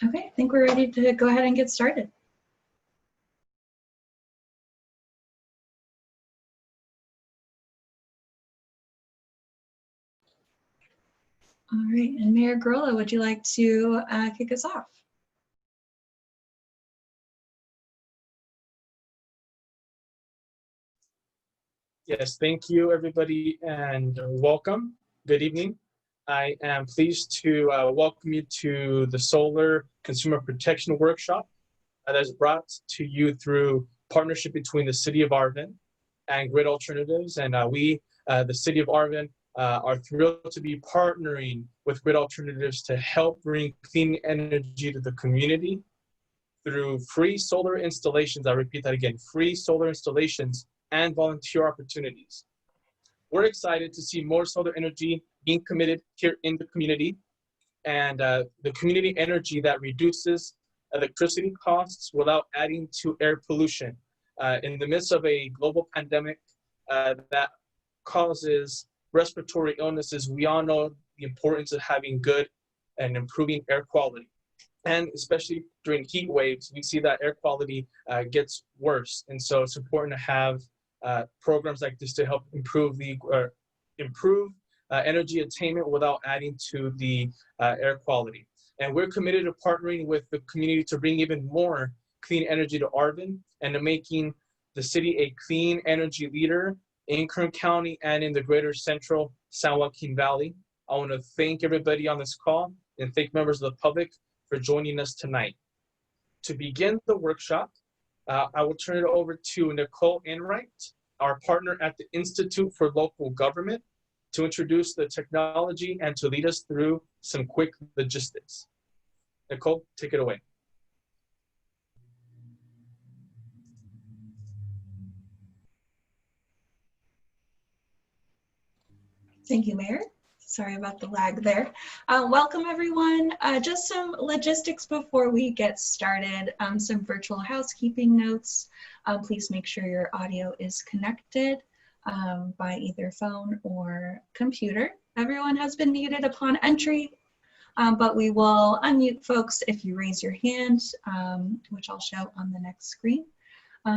Okay, I think we're ready to go ahead and get started. All right, and Mayor Gurla, would you like to kick us off? Yes, thank you everybody and welcome. Good evening. I am pleased to welcome you to the Solar Consumer Protection Workshop that is brought to you through partnership between the City of Arvin and Grid Alternatives. And we, the City of Arvin, are thrilled to be partnering with Grid Alternatives to help bring clean energy to the community through free solar installations. I repeat that again, free solar installations and volunteer opportunities. We're excited to see more solar energy being committed here in the community, and the community energy that reduces electricity costs without adding to air pollution. In the midst of a global pandemic that causes respiratory illnesses, we all know the importance of having good and improving air quality. And especially during heat waves, we see that air quality gets worse. And so it's important to have programs like this to help improve energy attainment without adding to the air quality. And we're committed to partnering with the community to bring even more clean energy to Arvin and to making the city a clean energy leader in Kern County and in the greater central San Joaquin Valley. I want to thank everybody on this call and thank members of the public for joining us tonight. To begin the workshop, I will turn it over to Nicole Enright, our partner at the Institute for Local Government, to introduce the technology and to lead us through some quick logistics. Nicole, take it away. Thank you, Mayor. Sorry about the lag there. Welcome everyone. Just some logistics before we get started. Some virtual housekeeping notes. Please make sure your audio is connected by either phone or computer. Everyone has been muted upon entry, but we will unmute folks if you raise your hand, which I'll show on the next screen.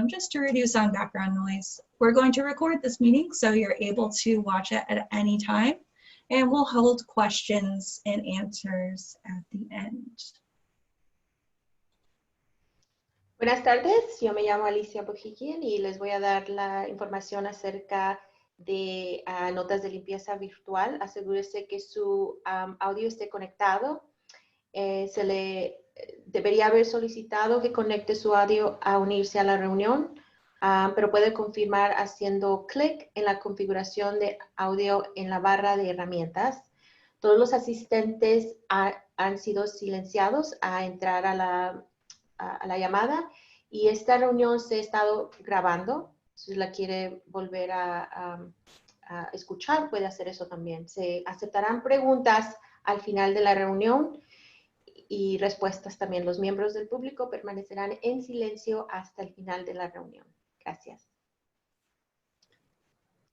Just to reduce sound background noise. We're going to record this meeting so you're able to watch it at any time. And we'll hold questions and answers at the end. Buenas tardes, yo me llamo Alicia Bojiquín y les voy a dar la información acerca de notas de limpieza virtual. Asegúrese que su audio esté conectado. Se le debería haber solicitado que conecte su audio a unirse a la reunión. Pero puede confirmar haciendo clic en la configuración de audio en la barra de herramientas. Todos los asistentes han sido silenciados a entrar a la llamada y esta reunión se ha estado grabando. Si la quiere volver a escuchar, puede hacer eso también. Se aceptarán preguntas al final de la reunión y respuestas también. Los miembros del público permanecerán en silencio hasta el final de la reunión. Gracias.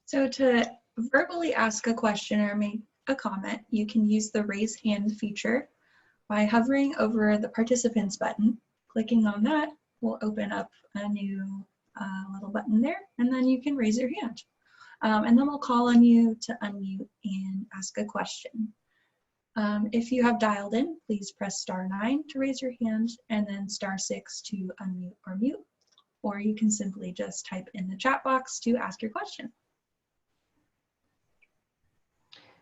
So to verbally ask a question or make a comment, you can use the raise hand feature by hovering over the participants button. Clicking on that will open up a new little button there, and then you can raise your hand. And then we'll call on you to unmute and ask a question. If you have dialed in, please press *9 to raise your hand and then *6 to unmute or mute. Or you can simply just type in the chat box to ask your question.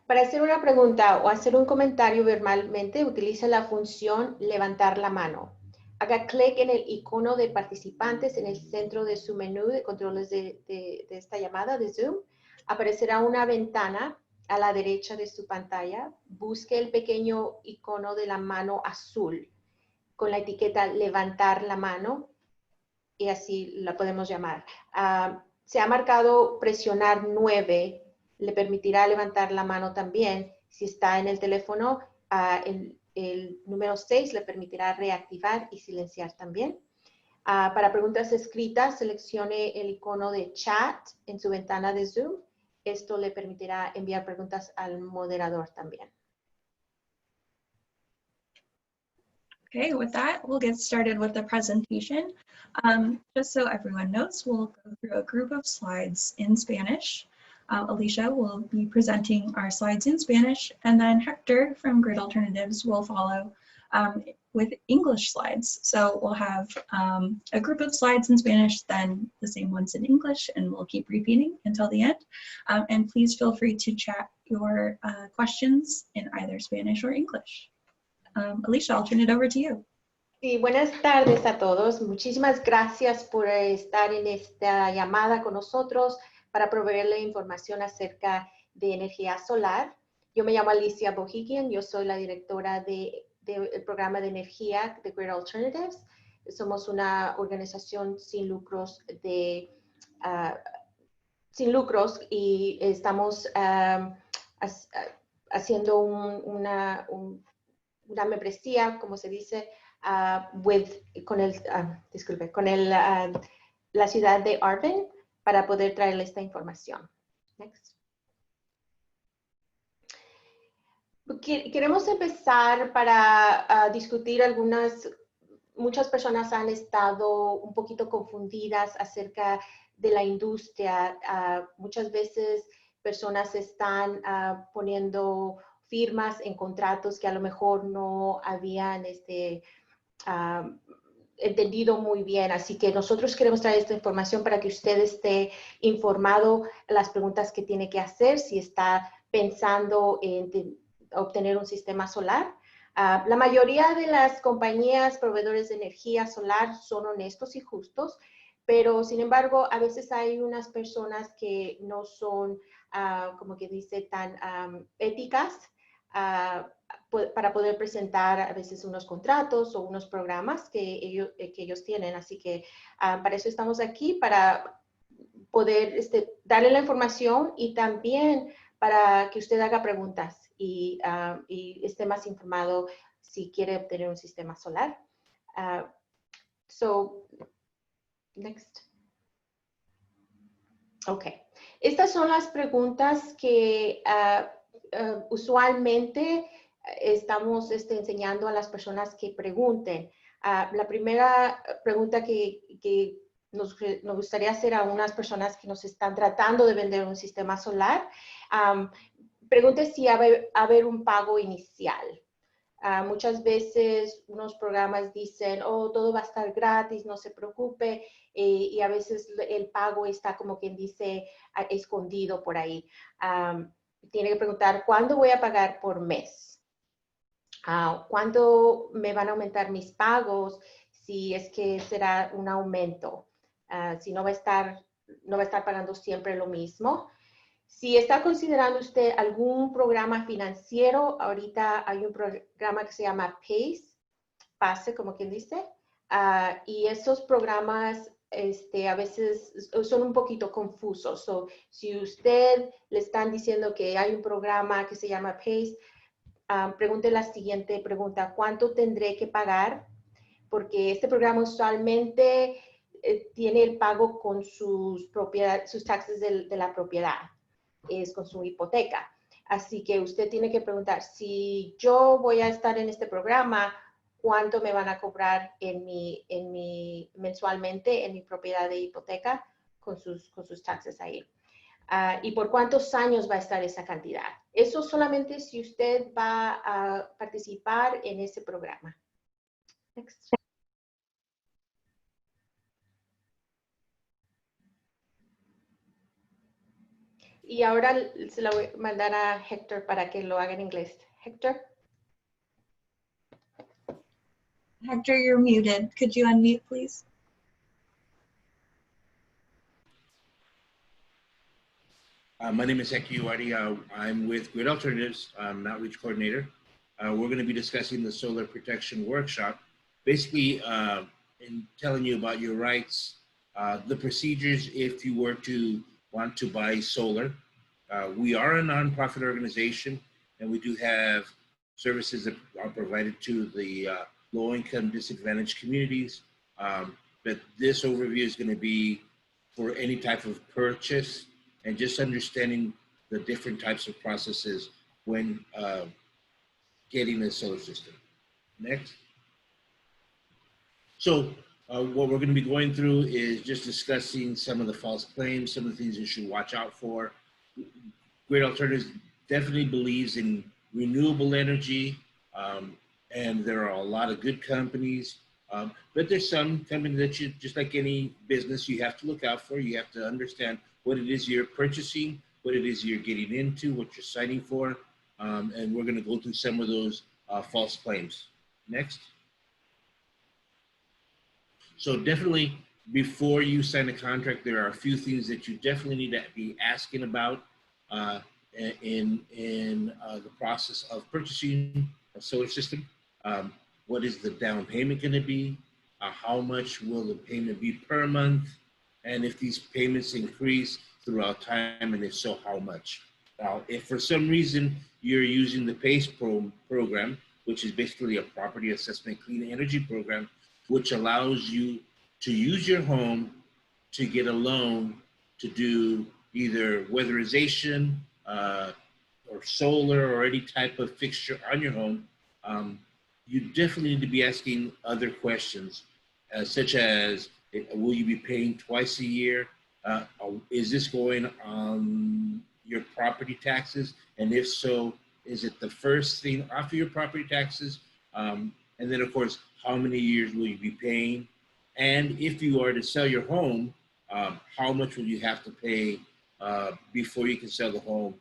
Para hacer una pregunta o hacer un comentario verbalmente, utilice la función levantar la mano. Haga clic en el icono de participantes en el centro de su menú de controles de esta llamada de Zoom. Aparecerá una ventana a la derecha de su pantalla. Busque el pequeño icono de la mano azul con la etiqueta levantar la mano. Y así la podemos llamar. Se ha marcado presionar 9, le permitirá levantar la mano también. Si está en el teléfono, el número 6 le permitirá reactivar y silenciar también. Para preguntas escritas, seleccione el icono de chat en su ventana de Zoom. Esto le permitirá enviar preguntas al moderador también. Okay, with that, we'll get started with the presentation. Just so everyone knows, we'll go through a group of slides in Spanish. Alicia will be presenting our slides in Spanish, and then Hector from Grid Alternatives will follow with English slides. So we'll have a group of slides in Spanish, then the same ones in English, and we'll keep repeating until the end. And please feel free to chat your questions in either Spanish or English. Alicia, I'll turn it over to you. Sí, buenas tardes a todos. Muchísimas gracias por estar en esta llamada con nosotros para proveerle información acerca de energía solar. Yo me llamo Alicia Bohigian, yo soy la directora del programa de energía de Grid Alternatives. Somos una organización sin lucros y estamos haciendo una membresía, como se dice, con la ciudad de Arvin para poder traerle esta información. Next. Queremos empezar para discutir muchas personas han estado un poquito confundidas acerca de la industria. Muchas veces personas están poniendo firmas en contratos que a lo mejor no habían entendido muy bien. Así que nosotros queremos traer esta información para que usted esté informado las preguntas que tiene que hacer si está pensando en obtener un sistema solar. La mayoría de las compañías proveedores de energía solar son honestos y justos, pero sin embargo a veces hay unas personas que no son, como que dice, tan éticas para poder presentar a veces unos contratos o unos programas que ellos tienen. Así que para eso estamos aquí, para poder darle la información y también para que usted haga preguntas y esté más informado si quiere obtener un sistema solar. Next. Ok. Estas son las preguntas que usualmente estamos enseñando a las personas que pregunten. La primera pregunta que nos gustaría hacer a unas personas que nos están tratando de vender un sistema solar, pregunte si va a haber un pago inicial. Muchas veces unos programas dicen, oh, todo va a estar gratis, no se preocupe, y a veces el pago está, como quien dice, escondido por ahí. Tiene que preguntar, ¿cuándo voy a pagar por mes? ¿Cuándo me van a aumentar mis pagos? Si es que será un aumento, si no va a estar pagando siempre lo mismo. Si está considerando usted algún programa financiero, ahorita hay un programa que se llama PACE, como quien dice, y esos programas a veces son un poquito confusos. Si usted le están diciendo que hay un programa que se llama PACE, pregunte la siguiente pregunta: ¿cuánto tendré que pagar? Porque este programa usualmente tiene el pago con sus taxes de la propiedad, es con su hipoteca. Así que usted tiene que preguntar, si yo voy a estar en este programa, ¿cuánto me van a cobrar mensualmente en mi propiedad de hipoteca con sus taxes ahí? ¿Y por cuántos años va a estar esa cantidad? Eso solamente si usted va a participar en ese programa. Next. Y ahora se la voy a mandar a Hector para que lo haga en inglés. Hector. Hector, you're muted. Could you unmute, please? My name is Hector Uwadi. I'm with Grid Alternatives. I'm an outreach coordinator. We're going to be discussing the solar protection workshop, basically in telling you about your rights, the procedures if you were to want to buy solar. We are a nonprofit organization, and we do have services that are provided to the low-income disadvantaged communities. But this overview is going to be for any type of purchase and just understanding the different types of processes when getting a solar system. Next. So what we're going to be going through is just discussing some of the false claims, some of the things you should watch out for. Great Alternatives definitely believes in renewable energy, and there are a lot of good companies. But there's some companies that you, just like any business, you have to look out for. You have to understand what it is you're purchasing, what it is you're getting into, what you're signing for. And we're going to go through some of those false claims. Next. So definitely, before you sign a contract, there are a few things that you definitely need to be asking about in the process of purchasing a solar system. What is the down payment going to be? How much will the payment be per month? And if these payments increase throughout time, and if so, how much? Now, if for some reason you're using the PACE program, which is basically a property assessment clean energy program, which allows you to use your home to get a loan to do either weatherization or solar or any type of fixture on your home, you definitely need to be asking other questions, such as, will you be paying twice a year? Is this going on your property taxes? And if so, is it the first thing off of your property taxes? And then, of course, how many years will you be paying? And if you are to sell your home, how much will you have to pay before you can sell the home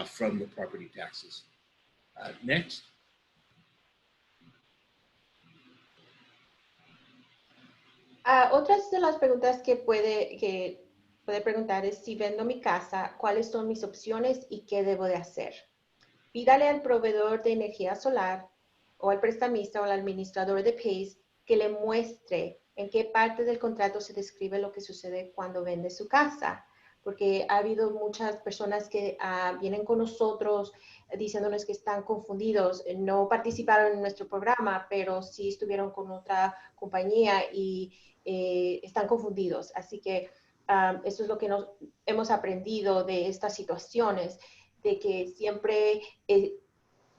from the property taxes? Next. Otras de las preguntas que puede preguntar es si vendo mi casa, cuáles son mis opciones y qué debo de hacer. Pídale al proveedor de energía solar o al prestamista o al administrador de PACE que le muestre en qué parte del contrato se describe lo que sucede cuando vende su casa. Porque ha habido muchas personas que vienen con nosotros diciéndonos que están confundidos. No participaron en nuestro programa, pero sí estuvieron con otra compañía y están confundidos. Así que eso es lo que hemos aprendido de estas situaciones, de que siempre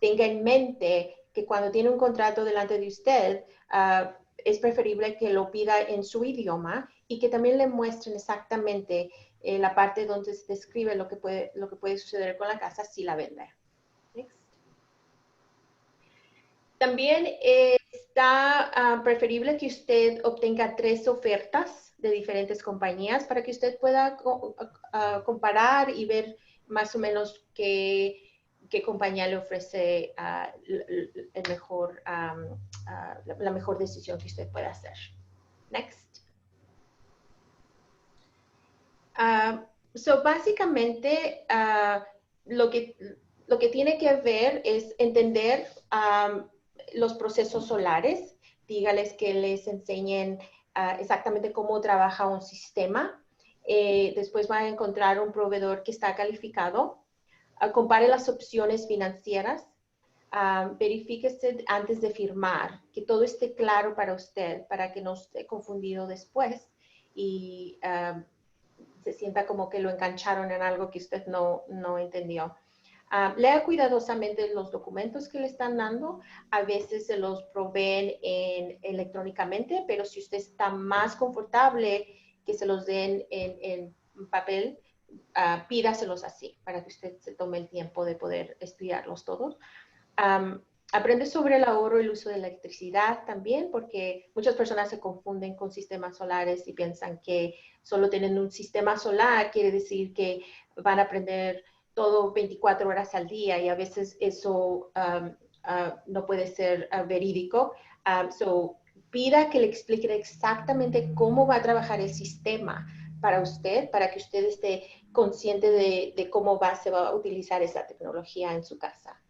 tenga en mente que cuando tiene un contrato delante de usted, es preferible que lo pida en su idioma y que también le muestren exactamente la parte donde se describe lo que puede suceder con la casa si la vende. Next. También está preferible que usted obtenga 3 ofertas de diferentes compañías para que usted pueda comparar y ver más o menos qué compañía le ofrece la mejor decisión que usted pueda hacer. Next. So básicamente, lo que tiene que ver es entender los procesos solares. Dígales que les enseñen exactamente cómo trabaja un sistema. Después van a encontrar un proveedor que está calificado. Compare las opciones financieras. Verifíquese antes de firmar, que todo esté claro para usted, para que no esté confundido después y se sienta como que lo engancharon en algo que usted no entendió. Lea cuidadosamente los documentos que le están dando. A veces se los proveen electrónicamente, pero si usted está más confortable que se los den en papel, pídaselos así para que usted se tome el tiempo de poder estudiarlos todos. Aprende sobre el ahorro y el uso de electricidad también, porque muchas personas se confunden con sistemas solares y piensan que solo tienen un sistema solar quiere decir que van a aprender todo 24 horas al día y a veces eso no puede ser verídico. So, pida que le expliquen exactamente cómo va a trabajar el sistema para usted, para que usted esté consciente de cómo se va a utilizar esa tecnología en su casa.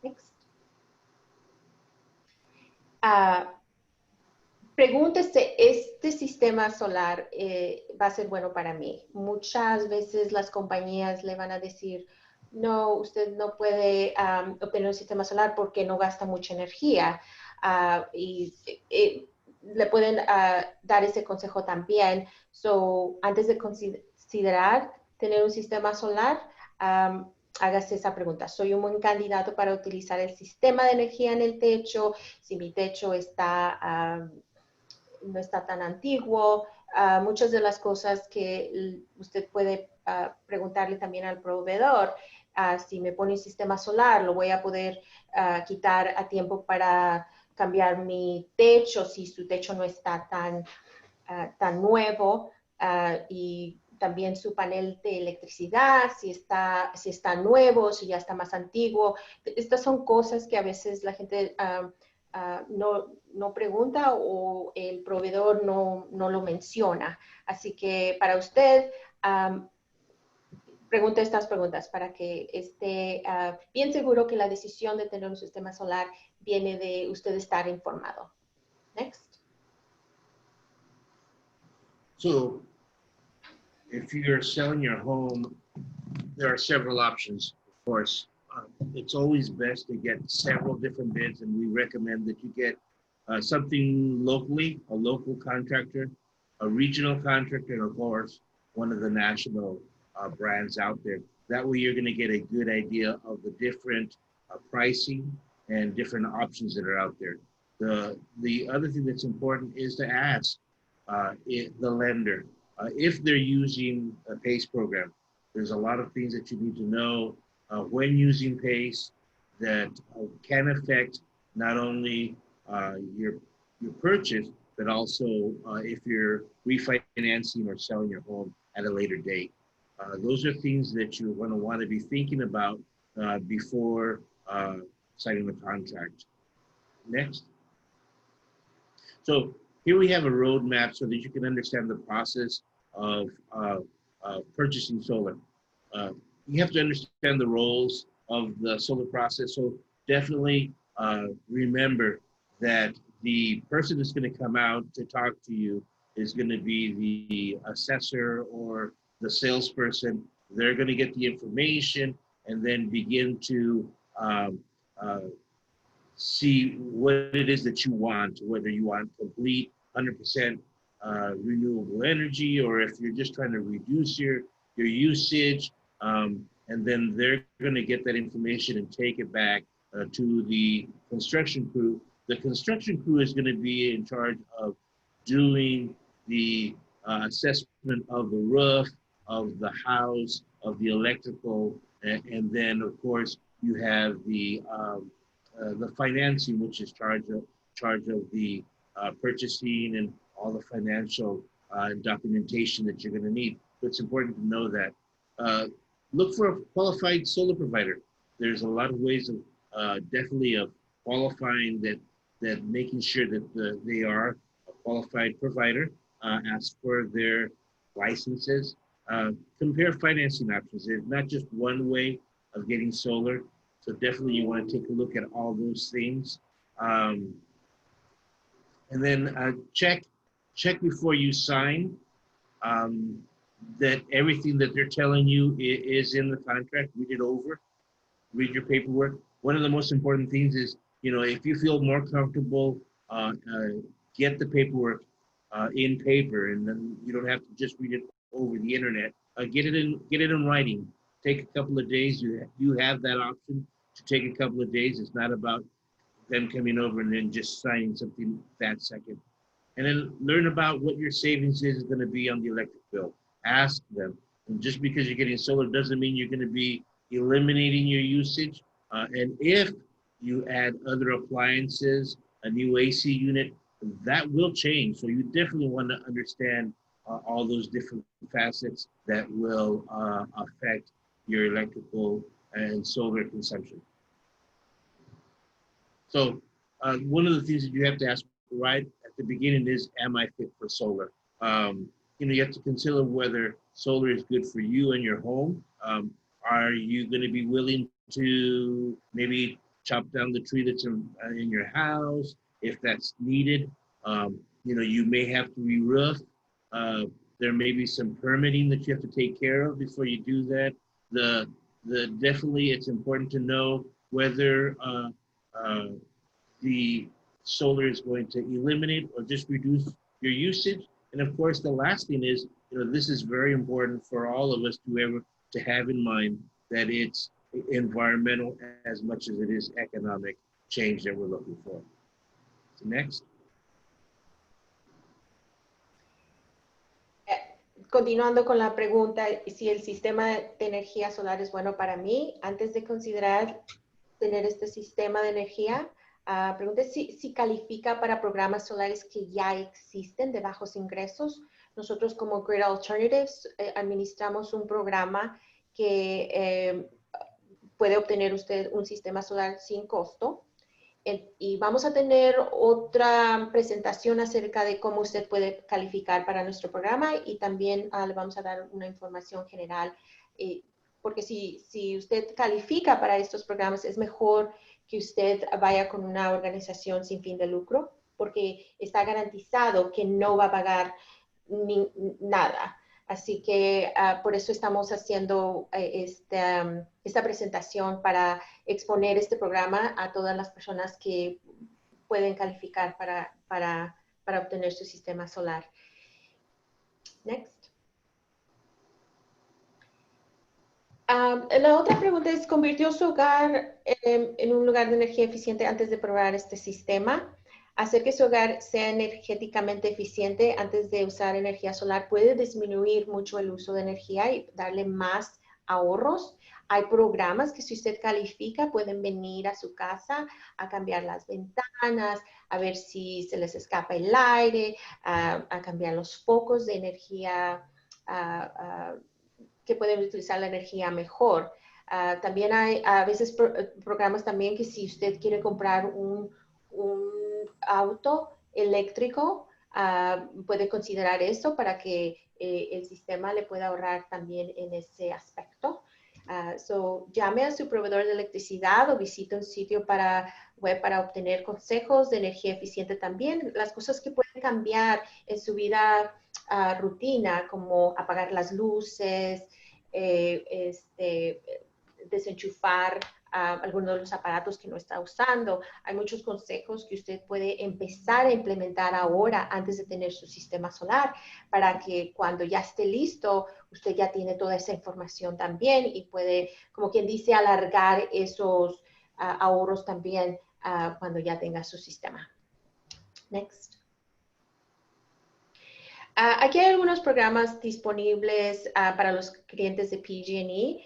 Next. Pregúntese, ¿este sistema solar va a ser bueno para mí? Muchas veces las compañías le van a decir, no, usted no puede obtener un sistema solar porque no gasta mucha energía. Y le pueden dar ese consejo también. So, antes de considerar tener un sistema solar, hágase esa pregunta. ¿Soy un buen candidato para utilizar el sistema de energía en el techo? Si mi techo está no está tan antiguo. Muchas de las cosas que usted puede preguntarle también al proveedor. Si me pone un sistema solar, lo voy a poder quitar a tiempo para cambiar mi techo si su techo no está tan nuevo, y también su panel de electricidad, si está nuevo, si ya está más antiguo. Estas son cosas que a veces la gente no pregunta o el proveedor no lo menciona. Así que para usted, pregunte estas preguntas para que esté bien seguro que la decisión de tener un sistema solar viene de usted estar informado. Next. So if you're selling your home, there are several options, of course. It's always best to get several different bids, and we recommend that you get something locally, a local contractor, a regional contractor, and of course, one of the national brands out there. That way you're gonna get a good idea of the different pricing and different options that are out there. The other thing that's important is to ask the lender. If they're using a PACE program, there's a lot of things that you need to know when using PACE that can affect not only your purchase, but also if you're refinancing or selling your home at a later date. Those are things that you're going to want to be thinking about before signing the contract. Next. So here we have a roadmap so that you can understand the process of purchasing solar. You have to understand the roles of the solar process. So definitely remember that the person that's going to come out to talk to you is going to be the assessor or the salesperson. They're going to get the information and then begin to see what it is that you want, whether you want complete 100% renewable energy, or if you're just trying to reduce your usage, and then they're going to get that information and take it back to the construction crew. The construction crew is going to be in charge of doing the assessment of the roof, of the house, of the electrical, and then of course you have the financing, which is charge of the purchasing and all the financial documentation that you're going to need. So it's important to know that. Look for a qualified solar provider. There's a lot of ways of definitely of qualifying that making sure that they are a qualified provider. Ask for their licenses. Compare financing options. There's not just one way of getting solar. So definitely you want to take a look at all those things. And then check before you sign that everything that they're telling you is in the contract. Read it over, read your paperwork. One of the most important things is, if you feel more comfortable, get the paperwork in paper, and then you don't have to just read it over the internet. Get it in writing. Take a couple of days. You have that option to take a couple of days. It's not about them coming over and then just signing something that second. And then learn about what your savings is going to be on the electric bill. Ask them. And just because you're getting solar doesn't mean you're going to be eliminating your usage. And if you add other appliances, a new AC unit, that will change. So you definitely want to understand all those different facets that will affect your electrical and solar consumption. So one of the things that you have to ask right at the beginning is, am I fit for solar? You have to consider whether solar is good for you and your home. Are you going to be willing to maybe chop down the tree that's in your house if that's needed? You may have to re-roof. There may be some permitting that you have to take care of before you do that. Definitely it's important to know whether the solar is going to eliminate or just reduce your usage. And of course, the last thing is, this is very important for all of us to have in mind that it's environmental as much as it is economic change that we're looking for. So next. continuando con la pregunta, si el sistema de energía solar es bueno para mí, antes de considerar tener este sistema de energía, pregunté si califica para programas solares que ya existen de bajos ingresos. Nosotros como Grid Alternatives administramos un programa que puede obtener usted un sistema solar sin costo. Y vamos a tener otra presentación acerca de cómo usted puede calificar para nuestro programa y también le vamos a dar una información general. Porque si usted califica para estos programas, es mejor que usted vaya con una organización sin fin de lucro, porque está garantizado que no va a pagar nada. Así que por eso estamos haciendo esta presentación para exponer este programa a todas las personas que pueden calificar para obtener su sistema solar. Next. La otra pregunta es, ¿convirtió su hogar en un lugar de energía eficiente antes de probar este sistema? Hacer que su hogar sea energéticamente eficiente antes de usar energía solar puede disminuir mucho el uso de energía y darle más ahorros. Hay programas que si usted califica pueden venir a su casa a cambiar las ventanas, a ver si se les escapa el aire, a cambiar los focos de energía, que pueden utilizar la energía mejor. También hay a veces programas también que si usted quiere comprar un auto eléctrico, puede considerar esto para que el sistema le pueda ahorrar también en ese aspecto. Llame a su proveedor de electricidad o visite un sitio web para obtener consejos de energía eficiente también. Las cosas que pueden cambiar en su vida rutina, como apagar las luces, desenchufar algunos de los aparatos que no está usando. Hay muchos consejos que usted puede empezar a implementar ahora antes de tener su sistema solar para que cuando ya esté listo, usted ya tiene toda esa información también y puede, como quien dice, alargar esos ahorros también cuando ya tenga su sistema. Next. Aquí hay algunos programas disponibles para los clientes de PG&E.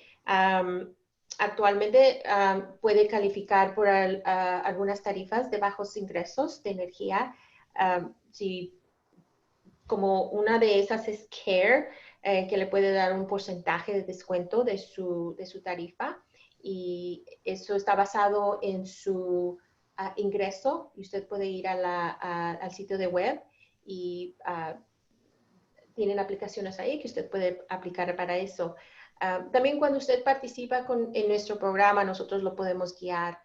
Actualmente puede calificar por algunas tarifas de bajos ingresos de energía. Como una de esas es CARE, que le puede dar un porcentaje de descuento de su tarifa. Y eso está basado en su ingreso. Y usted puede ir al sitio de web y tienen aplicaciones ahí que usted puede aplicar para eso. También cuando usted participa en nuestro programa, nosotros lo podemos guiar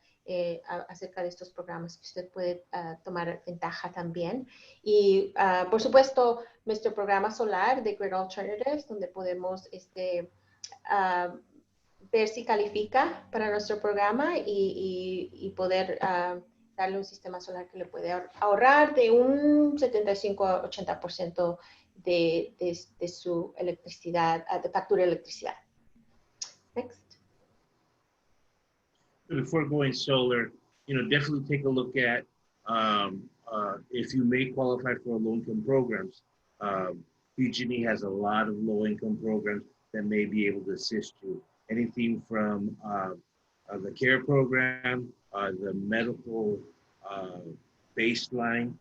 acerca de estos programas que usted puede tomar ventaja también. Y por supuesto, nuestro programa solar de Grid Alternatives, donde podemos ver si califica para nuestro programa y poder darle un sistema solar que le puede ahorrar de un 75 a 80% de su electricidad, de factura de electricidad. Next. Before going solar, definitely take a look at if you may qualify for low-income programs. PG&E has a lot of low-income programs that may be able to assist you. Anything from the CARE program, the medical baseline,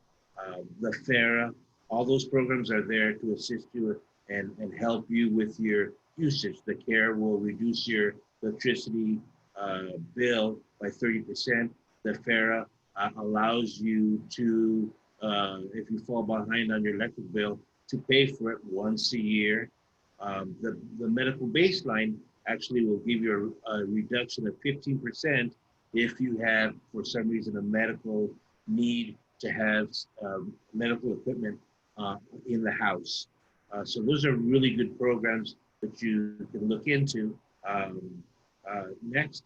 the FARA, all those programs are there to assist you and help you with your usage. The CARE will reduce your electricity bill by 30%. The FARA allows you to, if you fall behind on your electric bill, to pay for it once a year. The medical baseline actually will give you a reduction of 15% if you have, for some reason, a medical need to have medical equipment in the house. So those are really good programs that you can look into. Next.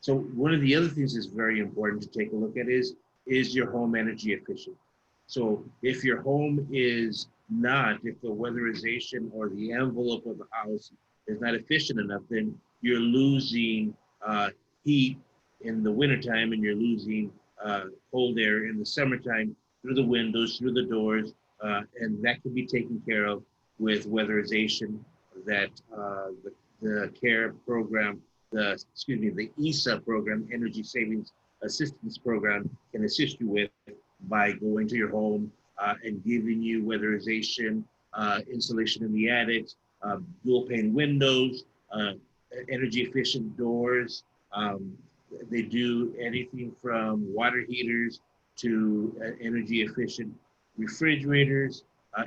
So one of the other things that's very important to take a look at is your home energy efficient? So if your home is not, if the weatherization or the envelope of the house is not efficient enough, then you're losing heat in the wintertime and you're losing cold air in the summertime through the windows, through the doors, and that can be taken care of with weatherization that the CARE program, the ESA program, Energy Savings Assistance Program, can assist you with by going to your home and giving you weatherization, insulation in the attic, dual pane windows, energy efficient doors. They do anything from water heaters to energy efficient refrigerators,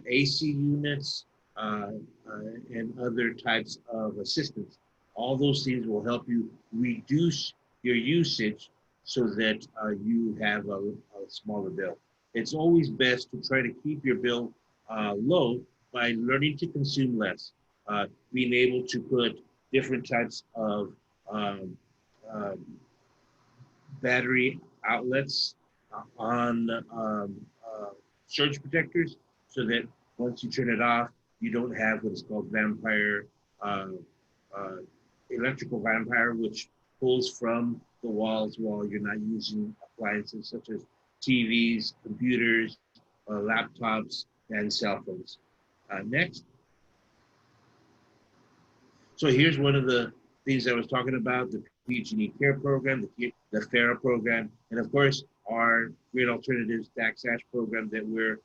AC units, and other types of assistance. All those things will help you reduce your usage so that you have a smaller bill. It's always best to try to keep your bill low by learning to consume less, being able to put different types of um, battery outlets on surge protectors so that once you turn it off, you don't have what's called vampire, uh, uh, electrical vampire, which pulls from the walls while you're not using appliances such as TVs, computers, laptops, and cell phones. Next. So here's one of the things I was talking about, the PG&E CARE program, the FARA program, and of course, our Great Alternatives DAC/SASH program that we're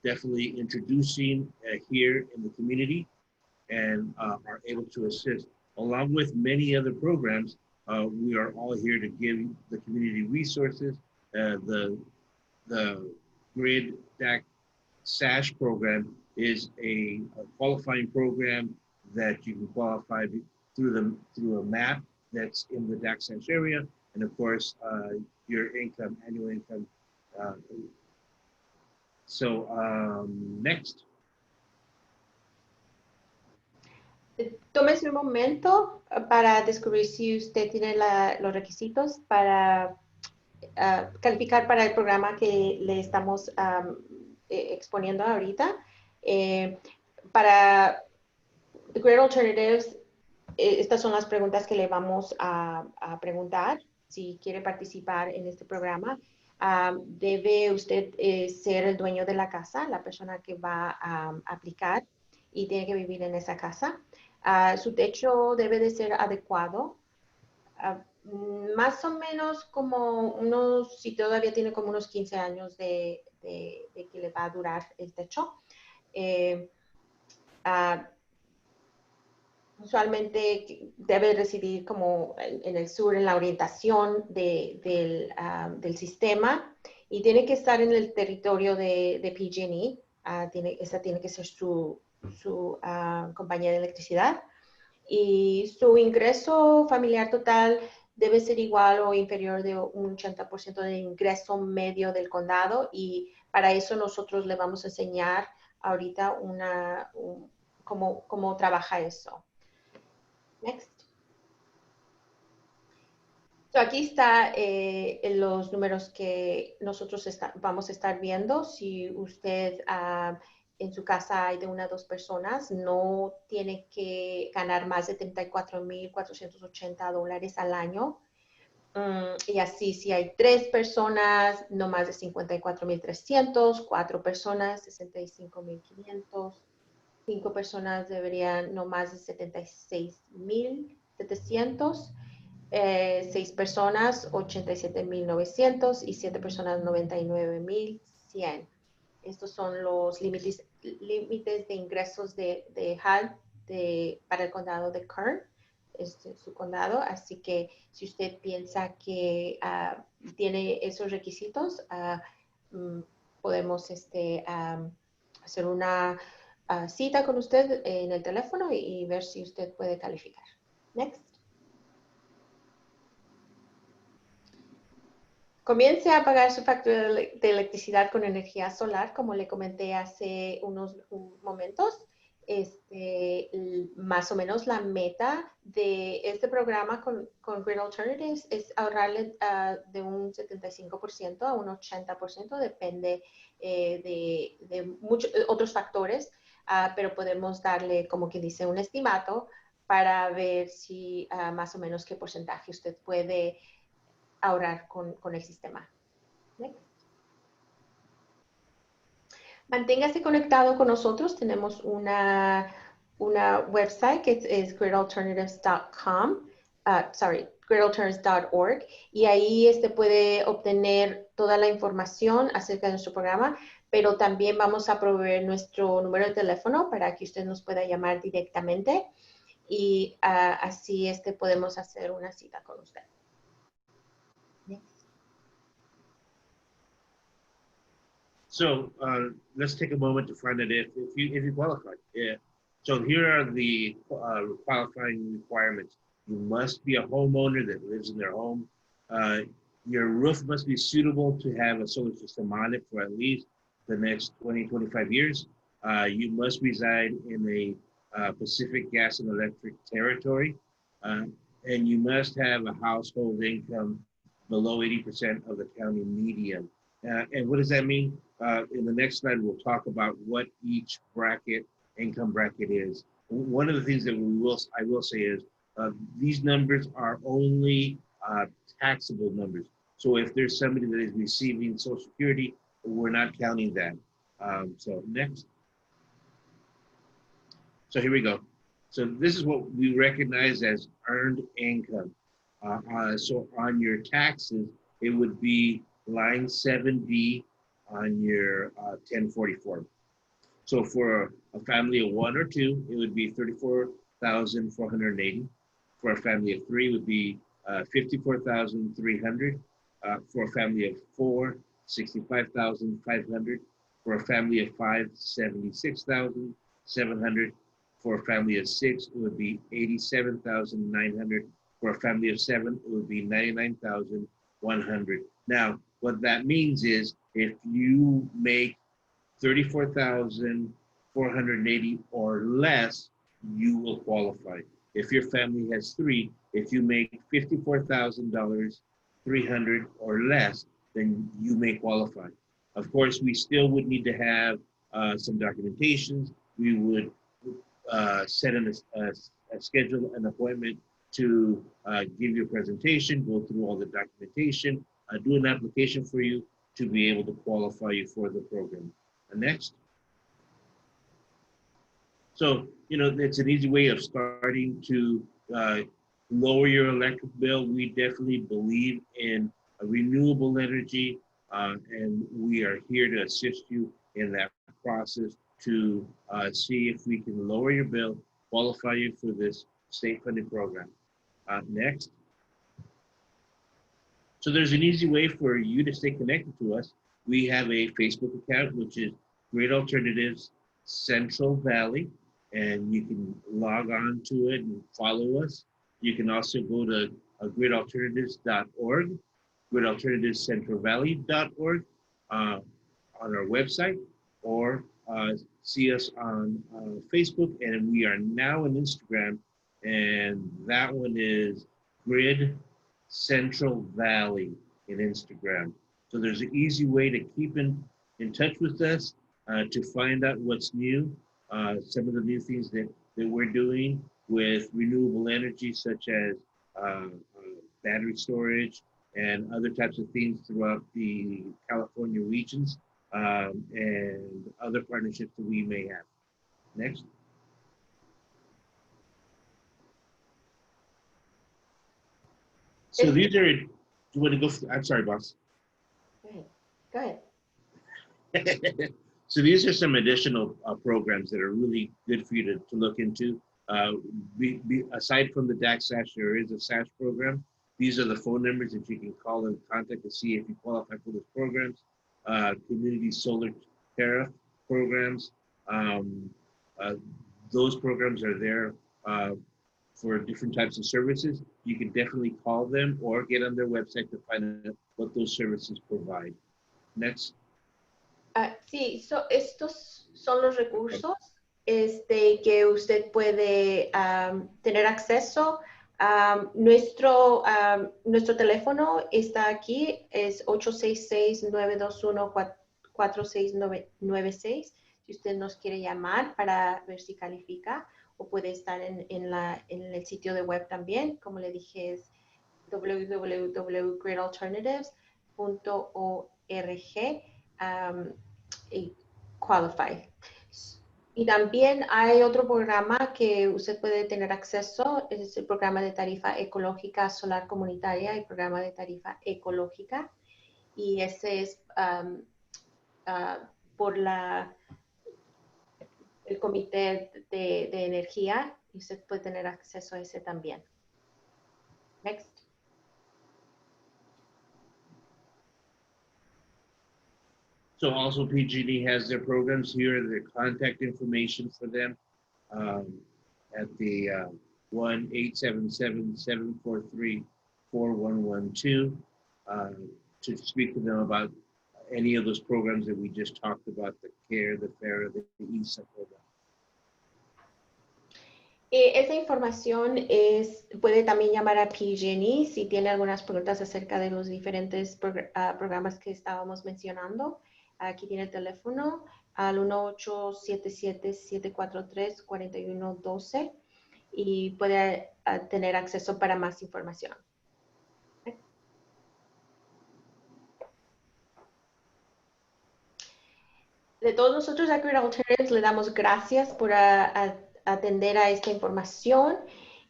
definitely introducing here in the community and are able to assist. Along with many other programs, we are all here to give the community resources. The Grid DAC/SASH program is a qualifying program that you can qualify through a map that's in the DAC/SASH area, and of course your income, annual income. Next. Tómese un momento para descubrir si usted tiene los requisitos para calificar para el programa que le estamos exponiendo ahorita. Para The Great Alternatives, estas son las preguntas que le vamos a preguntar si quiere participar en este programa. Debe usted ser el dueño de la casa, la persona que va a aplicar, y tiene que vivir en esa casa. Su techo debe de ser adecuado. Más o menos como si todavía tiene como unos 15 años de que le va a durar el techo. Usualmente debe residir como en el sur, en la orientación del sistema, y tiene que estar en el territorio de PG&E. Esa tiene que ser su compañía de electricidad. Y su ingreso familiar total debe ser igual o inferior de un 80% del ingreso medio del condado, y para eso nosotros le vamos a enseñar ahorita cómo trabaja eso. Next. So aquí está los números que nosotros vamos a estar viendo. Si usted en su casa hay de 1 a 2 personas, no tiene que ganar más de $34,480 al año. Y así, si hay 3 personas, no más de $54,300, 4 personas, $65,500. 5 personas deberían no más de $76,700, 6 personas $87,900 y 7 personas $99,100. Estos son los límites de ingresos de HUD para el condado de Kern, su condado. Así que si usted piensa que tiene esos requisitos, podemos hacer una cita con usted en el teléfono y ver si usted puede calificar. Next. Comience a pagar su factura de electricidad con energía solar, como le comenté hace unos momentos. Más o menos la meta de este programa con Grid Alternatives es ahorrarle de un 75% a un 80%, depende de muchos otros factores, pero podemos darle, como quien dice, un estimado para ver si más o menos qué porcentaje usted puede ahorrar con el sistema. Next. Manténgase conectado con nosotros. Tenemos una website que es gridalternatives.com, gridalternatives.org, y ahí puede obtener toda la información acerca de nuestro programa, pero también vamos a proveer nuestro número de teléfono para que usted nos pueda llamar directamente y así podemos hacer una cita con usted. So let's take a moment to find out if you qualify. Yeah. So here are the qualifying requirements. You must be a homeowner that lives in their home. Your roof must be suitable to have a solar system on it for at least the next 20, 25 years. You must reside in a Pacific gas and electric territory. And you must have a household income below 80% of the county median. And what does that mean? In the next slide, we'll talk about what each income bracket is. One of the things that I will say is these numbers are only taxable numbers. So if there's somebody that is receiving Social Security, we're not counting that. So next. So here we go. So this is what we recognize as earned income. So on your taxes, it would be line 7B on your 1044. So for a family of 1 or 2, it would be 34,480. For a family of 3, it would be 54,300. For a family of 4, 65,500. For a family of 5, 76,700. For a family of 6, it would be 87,900. For a family of 7, it would be 99,100. Now, what that means is if you make 34,480 or less, you will qualify. If your family has 3, if you make $54,300 or less, then you may qualify. Of course, we still would need to have some documentations. We would set a schedule, an appointment to give you a presentation, go through all the documentation, do an application for you to be able to qualify you for the program. Next. So, it's an easy way of starting to lower your electric bill. We definitely believe in renewable energy, and we are here to assist you in that process to see if we can lower your bill, qualify you for this state-funded program. Next. So there's an easy way for you to stay connected to us. We have a Facebook account, which is Great Alternatives Central Valley, and you can log on to it and follow us. You can also go to gridalternatives.org, gridalternativescentralvalley.org on our website, or see us on Facebook, and we are now on Instagram, and that one is Grid Central Valley in Instagram. So there's an easy way to keep in touch with us, to find out what's new, some of the new things that we're doing with renewable energy, such as battery storage and other types of things throughout the California regions, and other partnerships that we may have. Next. So these are, do you want to go, I'm sorry, boss. Go ahead. So these are some additional programs that are really good for you to look into. Aside from the DAC SASH, there is a SASH program. These are the phone numbers that you can call and contact to see if you qualify for those programs. Community solar tariff programs. Those programs are there for different types of services. You can definitely call them or get on their website to find out what those services provide. Next. Sí, estos son los recursos que usted puede tener acceso. Nuestro teléfono está aquí, es 866-921-4696. Si usted nos quiere llamar para ver si califica, o puede estar en el sitio de web también. Como le dije, es www.gridalternatives.org. qualify. Y también hay otro programa que usted puede tener acceso, es el programa de tarifa ecológica solar comunitaria y programa de tarifa ecológica. Y ese es por el Comité de Energía, y usted puede tener acceso a ese también. Next. So also PG&E has their programs here, their contact information for them at the 1-877-743-4112 to speak to them about any of those programs that we just talked about, the CARE, the FARA, the ESA program. Esa información puede también llamar a PG&E si tiene algunas preguntas acerca de los diferentes programas que estábamos mencionando. Aquí tiene el teléfono al 1-877-743-4112 y puede tener acceso para más información. De todos nosotros, Accurate Alternatives, le damos gracias por atender a esta información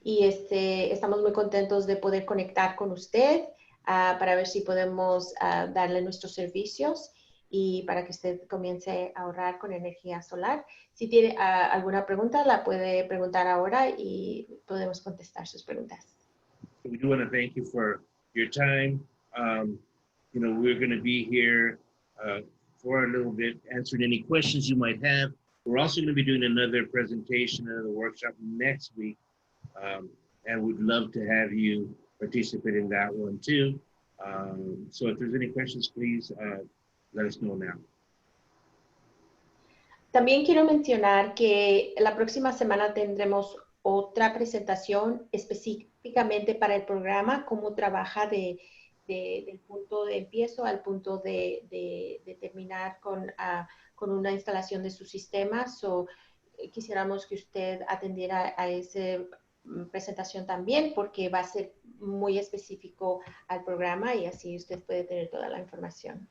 y estamos muy contentos de poder conectar con usted para ver si podemos darle nuestros servicios y para que usted comience a ahorrar con energía solar. Si tiene alguna pregunta, la puede preguntar ahora y podemos contestar sus preguntas. We do want to thank you for your time. You know, we're going to be here for a little bit, answering any questions you might have. We're also going to be doing another presentation, another workshop next week, and we'd love to have you participate in that one too. So if there's any questions, please let us know now. También quiero mencionar que la próxima semana tendremos otra presentación específicamente para el programa, cómo trabaja del punto de empiezo al punto de terminar con una instalación de su sistema. Quisiéramos que usted atendiera a esa presentación también porque va a ser muy específico al programa y así usted puede tener toda la información.